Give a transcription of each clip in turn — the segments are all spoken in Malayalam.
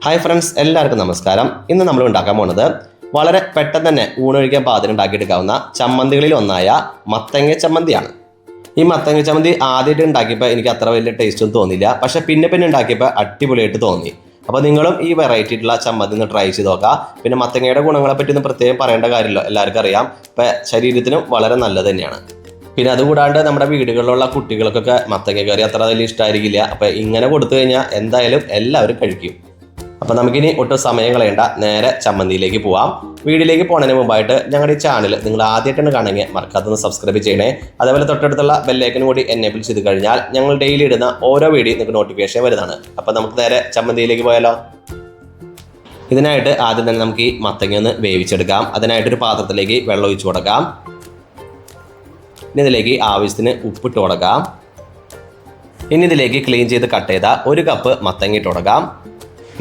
ഹായ് ഫ്രണ്ട്സ്, എല്ലാവർക്കും നമസ്കാരം. ഇന്ന് നമ്മൾ ഉണ്ടാക്കാൻ പോകുന്നത് വളരെ പെട്ടെന്ന് തന്നെ ഊണൊഴിക്കാൻ പാചകം ഉണ്ടാക്കിയെടുക്കാവുന്ന ചമ്മന്തികളിൽ ഒന്നായ മത്തങ്ങ ചമ്മന്തിയാണ്. ഈ മത്തങ്ങ ചമ്മന്തി ആദ്യമായിട്ട് ഉണ്ടാക്കിയപ്പോൾ എനിക്ക് അത്ര വലിയ ടേസ്റ്റൊന്നും തോന്നിയില്ല. പക്ഷേ പിന്നെ ഉണ്ടാക്കിയപ്പോൾ അടിപൊളിയായിട്ട് തോന്നി. അപ്പോൾ നിങ്ങളും ഈ വെറൈറ്റി ആയിട്ടുള്ള ചമ്മന്തി ഒന്ന് ട്രൈ ചെയ്ത് നോക്കാം. പിന്നെ മത്തങ്ങയുടെ ഗുണങ്ങളെ പറ്റി ഒന്നും പ്രത്യേകം പറയേണ്ട കാര്യമില്ല, എല്ലാവർക്കും അറിയാം. ഇപ്പം ശരീരത്തിനും വളരെ നല്ലത് തന്നെയാണ്. പിന്നെ അതുകൂടാണ്ട് നമ്മുടെ വീടുകളിലുള്ള കുട്ടികൾക്കൊക്കെ മത്തങ്ങ കറി അത്ര വലിയ ഇഷ്ടമായിരിക്കില്ല. അപ്പോൾ ഇങ്ങനെ കൊടുത്തു കഴിഞ്ഞാൽ എന്തായാലും എല്ലാവരും കഴിക്കും. അപ്പോൾ നമുക്കിനി ഒട്ടും സമയം കളയേണ്ട, നേരെ ചമ്മന്തിയിലേക്ക് പോവാം. വീഡിയോയിലേക്ക് പോകുന്നതിന് മുമ്പായിട്ട് ഞങ്ങളുടെ ഈ ചാനൽ നിങ്ങൾ ആദ്യമായിട്ടാണ് കാണുമെങ്കിൽ മറക്കാത്തൊന്ന് സബ്സ്ക്രൈബ് ചെയ്യണേ. അതേപോലെ തൊട്ടടുത്തുള്ള ബെല്ലൈക്കനും കൂടി എനേബിൾ ചെയ്ത് കഴിഞ്ഞാൽ ഞങ്ങൾ ഡെയിലി ഇടുന്ന ഓരോ വീഡിയോ നിങ്ങൾക്ക് നോട്ടിഫിക്കേഷൻ വരുന്നതാണ്. അപ്പോൾ നമുക്ക് നേരെ ചമ്മന്തിയിലേക്ക് പോയാലോ. ഇതിനായിട്ട് ആദ്യം തന്നെ നമുക്ക് ഈ മത്തങ്ങ ഒന്ന് വേവിച്ചെടുക്കാം. അതിനായിട്ടൊരു പാത്രത്തിലേക്ക് വെള്ളം ഒഴിച്ചു കൊടുക്കാം. ഇനി ഇതിലേക്ക് ആവശ്യത്തിന് ഉപ്പിട്ട് കൊടുക്കാം. ഇനി ഇതിലേക്ക് ക്ലീൻ ചെയ്ത് കട്ട് ചെയ്ത 1 കപ്പ് മത്തങ്ങ ഇട്ട് കൊടുക്കാം.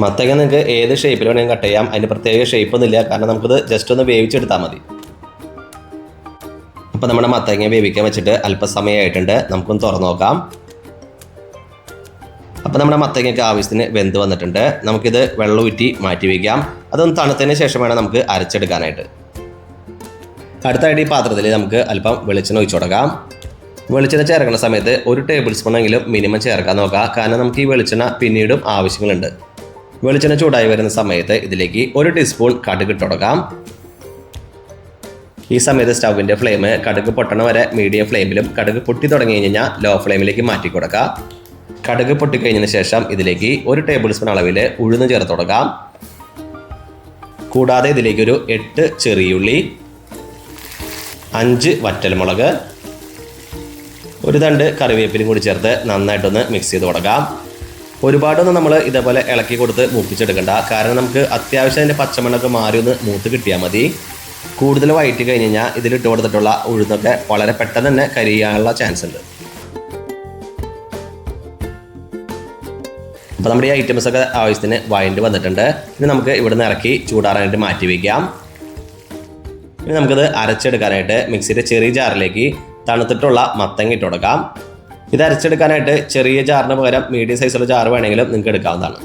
മത്തങ്ങ നിങ്ങൾക്ക് ഏത് ഷേപ്പിൽ വേണമെങ്കിൽ കട്ട് ചെയ്യാം. അതിന് പ്രത്യേക ഷേപ്പൊന്നുമില്ല, കാരണം നമുക്കിത് ജസ്റ്റ് ഒന്ന് വേവിച്ചെടുത്താൽ മതി. അപ്പോൾ നമ്മുടെ മത്തങ്ങ വേവിക്കാൻ വെച്ചിട്ട് അല്പസമയമായിട്ടുണ്ട്. നമുക്കൊന്ന് തുറന്നു നോക്കാം. അപ്പോൾ നമ്മുടെ മത്തങ്ങയ്ക്ക് ആവശ്യത്തിന് വെന്ത് വന്നിട്ടുണ്ട്. നമുക്കിത് വെള്ളം ഊറ്റി മാറ്റി വയ്ക്കാം. അതൊന്ന് തണുത്തതിന് ശേഷം വേണം നമുക്ക് അരച്ചെടുക്കാനായിട്ട്. അടുത്തായിട്ട് ഈ പാത്രത്തിൽ നമുക്ക് അല്പം വെളിച്ചെണ്ണ ഒഴിച്ചു കൊടുക്കാം. വെളിച്ചെണ്ണ ചേർക്കുന്ന സമയത്ത് 1 ടേബിൾ സ്പൂൺ എങ്കിലും മിനിമം ചേർക്കാൻ നോക്കാം, കാരണം നമുക്ക് ഈ വെളിച്ചെണ്ണ പിന്നീടും ആവശ്യങ്ങളുണ്ട്. വെളിച്ചെണ്ണ ചൂടായി വരുന്ന സമയത്ത് ഇതിലേക്ക് 1 ടീസ്പൂൺ കടുക് ഇട്ട് കൊടുക്കാം. ഈ സമയത്ത് സ്റ്റൗവിൻ്റെ ഫ്ലെയിം കടുക് പൊട്ടണ വരെ മീഡിയം ഫ്ലെയിമിലും, കടുക് പൊട്ടി തുടങ്ങി കഴിഞ്ഞാൽ ലോ ഫ്ലെയിമിലേക്ക് മാറ്റി കൊടുക്കാം. കടുക് പൊട്ടിക്കഴിഞ്ഞതിന് ശേഷം ഇതിലേക്ക് 1 ടേബിൾ സ്പൂൺ അളവിൽ ഉഴുന്ന് ചേർത്ത് കൊടുക്കാം. കൂടാതെ ഇതിലേക്കൊരു 8 ചെറിയുള്ളി, 5 വറ്റൽമുളക്, 1 തണ്ട് കറിവേപ്പിലും കൂടി ചേർത്ത് നന്നായിട്ടൊന്ന് മിക്സ് ചെയ്ത് കൊടുക്കാം. ഒരുപാടൊന്നും നമ്മൾ ഇതേപോലെ ഇളക്കി കൊടുത്ത് മൂപ്പിച്ചെടുക്കണ്ട, കാരണം നമുക്ക് അത്യാവശ്യം അതിൻ്റെ പച്ചമണ്ണൊക്കെ മാറി ഒന്ന് മൂത്ത് കിട്ടിയാൽ മതി. കൂടുതൽ വഴറ്റി കഴിഞ്ഞ് കഴിഞ്ഞാൽ ഇതിലിട്ട് കൊടുത്തിട്ടുള്ള ഉഴുന്നൊക്കെ വളരെ പെട്ടെന്ന് തന്നെ കരിയാനുള്ള ചാൻസ് ഉണ്ട്. അപ്പോൾ നമ്മുടെ ഈ ഐറ്റംസൊക്കെ ആവശ്യത്തിന് വഴണ്ടി വന്നിട്ടുണ്ട്. ഇനി നമുക്ക് ഇവിടുന്ന് ഇറക്കി ചൂടാറാനായിട്ട് മാറ്റി വയ്ക്കാം. ഇനി നമുക്കിത് അരച്ചെടുക്കാനായിട്ട് മിക്സിയുടെ ചെറിയ ജാറിലേക്ക് തണുത്തിട്ടുള്ള മത്തങ്ങ ഇട്ട് കൊടുക്കാം. ഇത് അരച്ചെടുക്കാനായിട്ട് ചെറിയ ജാറിന് പകരം മീഡിയം സൈസുള്ള ജാർ വേണമെങ്കിലും നിങ്ങൾക്ക് എടുക്കാവുന്നതാണ്.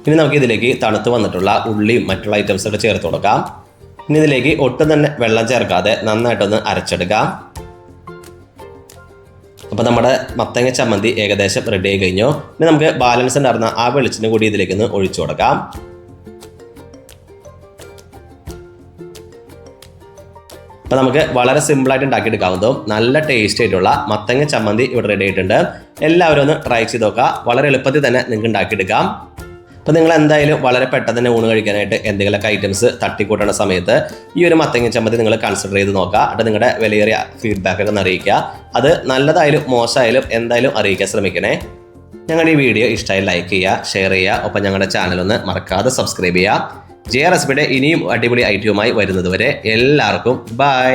ഇനി നമുക്ക് ഇതിലേക്ക് തണുത്ത് വന്നിട്ടുള്ള ഉള്ളിയും മറ്റുള്ള ഐറ്റംസൊക്കെ ചേർത്ത് കൊടുക്കാം. ഇനി ഇതിലേക്ക് ഒട്ടും തന്നെ വെള്ളം ചേർക്കാതെ നന്നായിട്ടൊന്ന് അരച്ചെടുക്കാം. അപ്പോൾ നമ്മുടെ മത്തങ്ങ ചമ്മന്തി ഏകദേശം റെഡി ആയി കഴിഞ്ഞു. ഇനി നമുക്ക് ബാലൻസ് ഉണ്ടായിരുന്ന ആ വെളിച്ചെണ്ണ കൂടി ഇതിലേക്കൊന്ന് ഒഴിച്ചു കൊടുക്കാം. അപ്പോൾ നമുക്ക് വളരെ സിമ്പിളായിട്ട് ഉണ്ടാക്കിയെടുക്കാവുന്നതും നല്ല ടേസ്റ്റ് ആയിട്ടുള്ള മത്തങ്ങ ചമ്മന്തി ഇവിടെ റെഡി ആയിട്ടുണ്ട്. എല്ലാവരും ഒന്ന് ട്രൈ ചെയ്ത് നോക്കുക. വളരെ എളുപ്പത്തിൽ തന്നെ നിങ്ങൾക്ക് ഉണ്ടാക്കിയെടുക്കാം. അപ്പോൾ നിങ്ങൾ എന്തായാലും വളരെ പെട്ടെന്ന് തന്നെ ഊണ് കഴിക്കാനായിട്ട് എന്തെങ്കിലുമൊക്കെ ഐറ്റംസ് തട്ടിക്കൂട്ടുന്ന സമയത്ത് ഈ ഒരു മത്തങ്ങ ചമ്മന്തി നിങ്ങൾ കൺസിഡർ ചെയ്ത് നോക്കുക. അത് നിങ്ങളുടെ വിലയേറിയ ഫീഡ്ബാക്കൊക്കെ ഒന്ന് അറിയിക്കുക. അത് നല്ലതായാലും മോശമായാലും എന്തായാലും അറിയിക്കാൻ ശ്രമിക്കണേ. ഞങ്ങളുടെ ഈ വീഡിയോ ഇഷ്ടമായി ലൈക്ക് ചെയ്യുക, ഷെയർ ചെയ്യുക. ഒപ്പം ഞങ്ങളുടെ ചാനലൊന്ന് മറക്കാതെ സബ്സ്ക്രൈബ് ചെയ്യുക. JR Recipe ഇനിയും അടിപൊളി ഐറ്റവുമായി വരുന്നതുവരെ എല്ലാവർക്കും ബൈ.